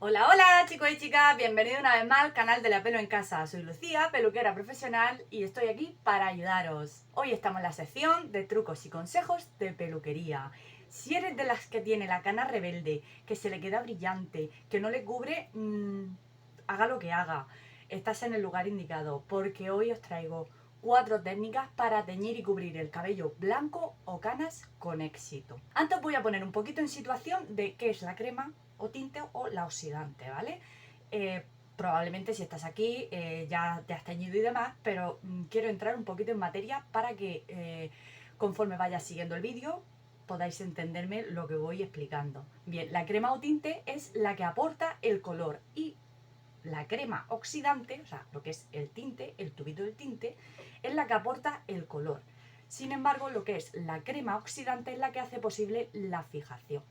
Hola, hola chicos y chicas, bienvenidos una vez más al canal de La Pelo en Casa. Soy Lucía, peluquera profesional y estoy aquí para ayudaros. Hoy estamos en la sección de trucos y consejos de peluquería. Si eres de las que tiene la cana rebelde, que se le queda brillante, que no le cubre, haga lo que haga, estás en el lugar indicado porque hoy os traigo 4 técnicas para teñir y cubrir el cabello blanco o canas con éxito. Antes voy a poner un poquito en situación de qué es la crema o tinte o la oxidante, ¿vale? Probablemente si estás aquí ya te has teñido y demás, pero quiero entrar un poquito en materia para que conforme vaya siguiendo el vídeo podáis entenderme lo que voy explicando. Bien, la crema o tinte es la que aporta el color y la crema oxidante, o sea, lo que es el tinte, el tubito del tinte, es la que aporta el color. Sin embargo, lo que es la crema oxidante es la que hace posible la fijación,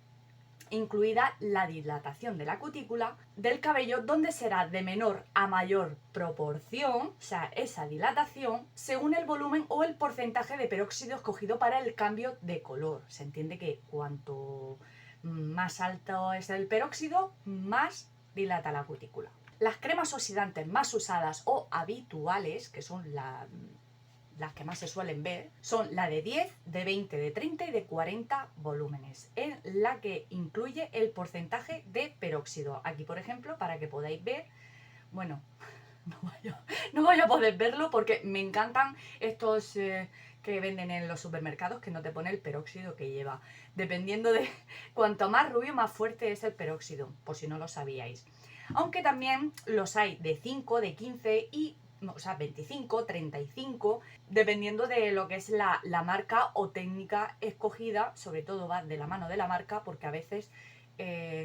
incluida la dilatación de la cutícula del cabello, donde será de menor a mayor proporción, o sea, esa dilatación, según el volumen o el porcentaje de peróxido escogido para el cambio de color. Se entiende que cuanto más alto es el peróxido, más dilata la cutícula. Las cremas oxidantes más usadas o habituales, que son las que más se suelen ver, son la de 10, de 20, de 30 y de 40 volúmenes, en la que incluye el porcentaje de peróxido. Aquí, por ejemplo, para que podáis ver, bueno, no voy a poder verlo porque me encantan estos que venden en los supermercados, que no te pone el peróxido que lleva. Dependiendo de cuanto más rubio, más fuerte es el peróxido, por si no lo sabíais. Aunque también los hay de 5, de 15 y, o sea, 25, 35, dependiendo de lo que es la marca o técnica escogida. Sobre todo va de la mano de la marca, porque a veces,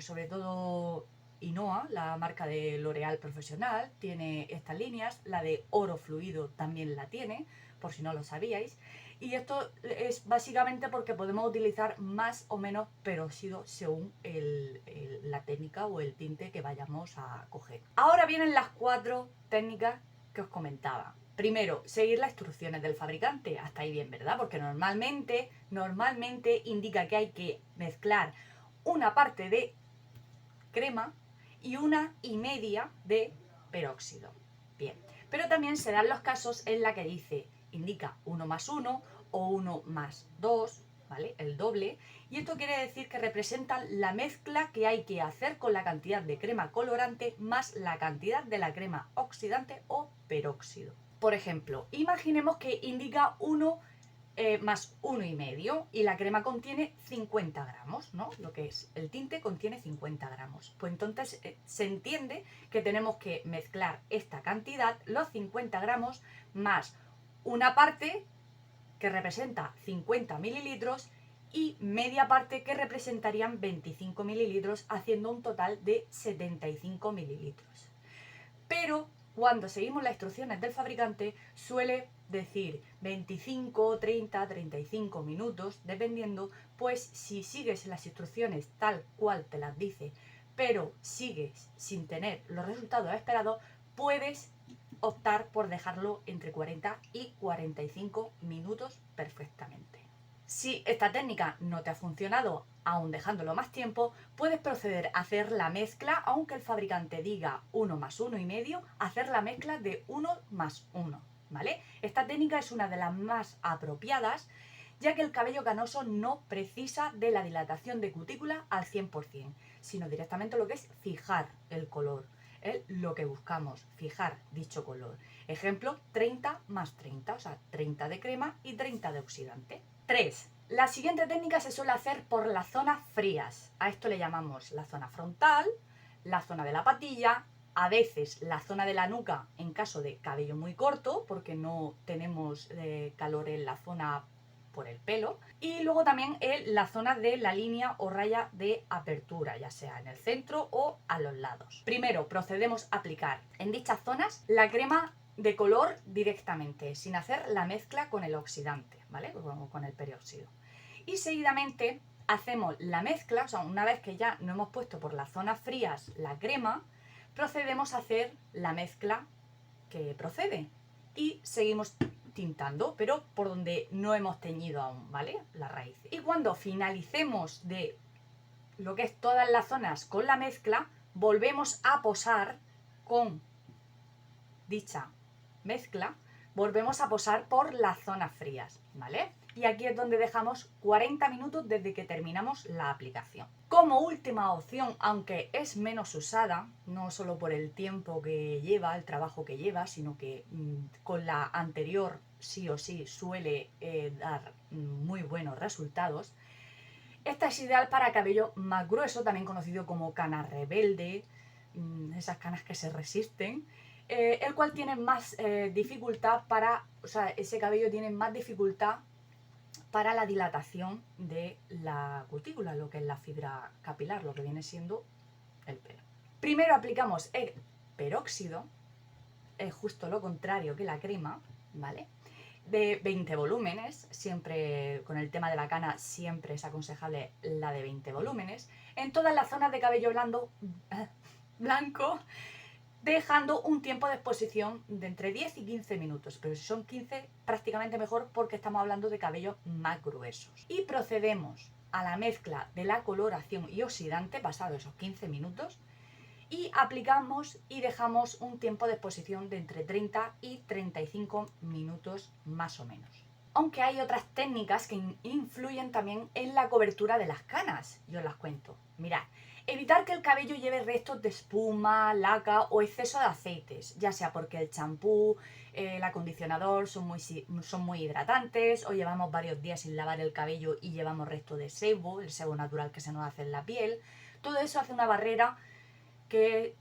sobre todo Inoa, la marca de L'Oréal Profesional, tiene estas líneas, la de oro fluido también la tiene, por si no lo sabíais. Y esto es básicamente porque podemos utilizar más o menos peróxido según la técnica o el tinte que vayamos a coger. Ahora vienen las 4 técnicas que os comentaba. Primero, seguir las instrucciones del fabricante. Hasta ahí bien, ¿verdad? Porque normalmente indica que hay que mezclar una parte de crema y 1,5 de peróxido. Bien, pero también se dan los casos en la que indica 1 más 1 o 1 más 2, ¿vale? El doble. Y esto quiere decir que representan la mezcla que hay que hacer con la cantidad de crema colorante más la cantidad de la crema oxidante o peróxido. Por ejemplo, imaginemos que indica 1 más 1,5 y la crema contiene 50 gramos, ¿no? Lo que es el tinte contiene 50 gramos. Pues entonces se entiende que tenemos que mezclar esta cantidad, los 50 gramos, más una parte que representa 50 mililitros y media parte que representarían 25 mililitros, haciendo un total de 75 mililitros. Pero cuando seguimos las instrucciones del fabricante suele decir 25, 30, 35 minutos, dependiendo. Pues si sigues las instrucciones tal cual te las dice, pero sigues sin tener los resultados esperados, puedes optar por dejarlo entre 40 y 45 minutos perfectamente. Si esta técnica no te ha funcionado, aún dejándolo más tiempo, puedes proceder a hacer la mezcla, aunque el fabricante diga 1 más 1,5, hacer la mezcla de 1 más 1, ¿vale? Esta técnica es una de las más apropiadas, ya que el cabello canoso no precisa de la dilatación de cutícula al 100%, sino directamente lo que es fijar el color. Es lo que buscamos, fijar dicho color. Ejemplo, 30 más 30, o sea, 30 de crema y 30 de oxidante. 3. La siguiente técnica se suele hacer por las zonas frías. A esto le llamamos la zona frontal, la zona de la patilla, a veces la zona de la nuca en caso de cabello muy corto, porque no tenemos calor en la zona por el pelo, y luego también en la zona de la línea o raya de apertura, ya sea en el centro o a los lados. Primero procedemos a aplicar en dichas zonas la crema de color directamente, sin hacer la mezcla con el oxidante, ¿vale? O con el peróxido. Y seguidamente hacemos la mezcla, o sea, una vez que ya no hemos puesto por las zonas frías la crema, procedemos a hacer la mezcla que procede y seguimos tintando, pero por donde no hemos teñido aún, ¿vale? La raíz. Y cuando finalicemos de lo que es todas las zonas con la mezcla, volvemos a posar con dicha mezcla, volvemos a posar por las zonas frías, ¿vale? Y aquí es donde dejamos 40 minutos desde que terminamos la aplicación. Como última opción, aunque es menos usada, no solo por el tiempo que lleva, el trabajo que lleva, sino que con la anterior sí o sí suele dar muy buenos resultados, esta es ideal para cabello más grueso, también conocido como cana rebelde, esas canas que se resisten, el cual tiene más dificultad para, o sea, ese cabello tiene más dificultad para la dilatación de la cutícula, lo que es la fibra capilar, lo que viene siendo el pelo. Primero aplicamos el peróxido, es justo lo contrario que la crema, ¿vale? De 20 volúmenes, siempre con el tema de la cana siempre es aconsejable la de 20 volúmenes, en todas las zonas de cabello blanco, dejando un tiempo de exposición de entre 10 y 15 minutos, pero si son 15 prácticamente mejor porque estamos hablando de cabellos más gruesos. Y procedemos a la mezcla de la coloración y oxidante pasado esos 15 minutos y aplicamos y dejamos un tiempo de exposición de entre 30 y 35 minutos más o menos. Aunque hay otras técnicas que influyen también en la cobertura de las canas, yo os las cuento. Mirad, evitar que el cabello lleve restos de espuma, laca o exceso de aceites, ya sea porque el champú, el acondicionador son muy hidratantes o llevamos varios días sin lavar el cabello y llevamos restos de sebo, el sebo natural que se nos hace en la piel. Todo eso hace una barrera que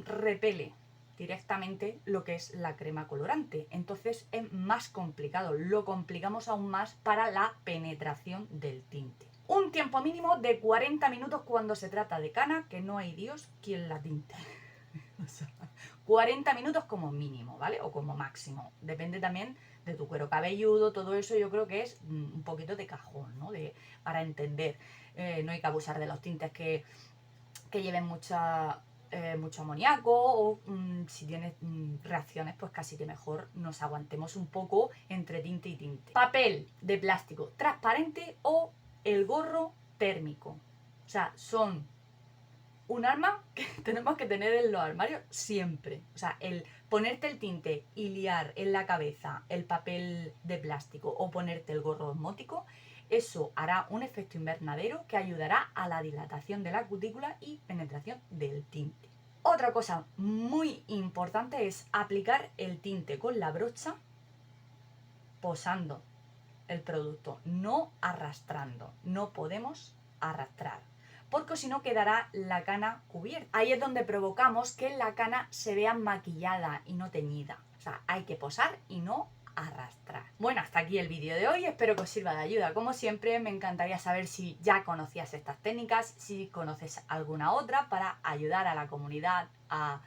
repele directamente lo que es la crema colorante. Entonces es más complicado, lo complicamos aún más para la penetración del tinte. Un tiempo mínimo de 40 minutos cuando se trata de cana, que no hay Dios quien la tinte. O sea, 40 minutos como mínimo, ¿vale? O como máximo. Depende también de tu cuero cabelludo, todo eso yo creo que es un poquito de cajón, ¿no? Para entender. No hay que abusar de los tintes que lleven mucho amoníaco o si tienes reacciones, pues casi que mejor nos aguantemos un poco entre tinte y tinte. Papel de plástico transparente o el gorro térmico. O sea, son un arma que tenemos que tener en los armarios siempre. O sea, el ponerte el tinte y liar en la cabeza el papel de plástico o ponerte el gorro osmótico, eso hará un efecto invernadero que ayudará a la dilatación de la cutícula y penetración del tinte. Otra cosa muy importante es aplicar el tinte con la brocha posando el producto, no arrastrando. No podemos arrastrar, porque si no quedará la cana cubierta. Ahí es donde provocamos que la cana se vea maquillada y no teñida. O sea, hay que posar y no arrastrar. Bueno, hasta aquí el vídeo de hoy, espero que os sirva de ayuda. Como siempre, me encantaría saber si ya conocías estas técnicas, si conoces alguna otra para ayudar a la comunidad a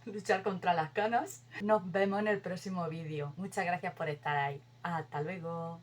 luchar contra las canas. Nos vemos en el próximo vídeo. Muchas gracias por estar ahí. Hasta luego.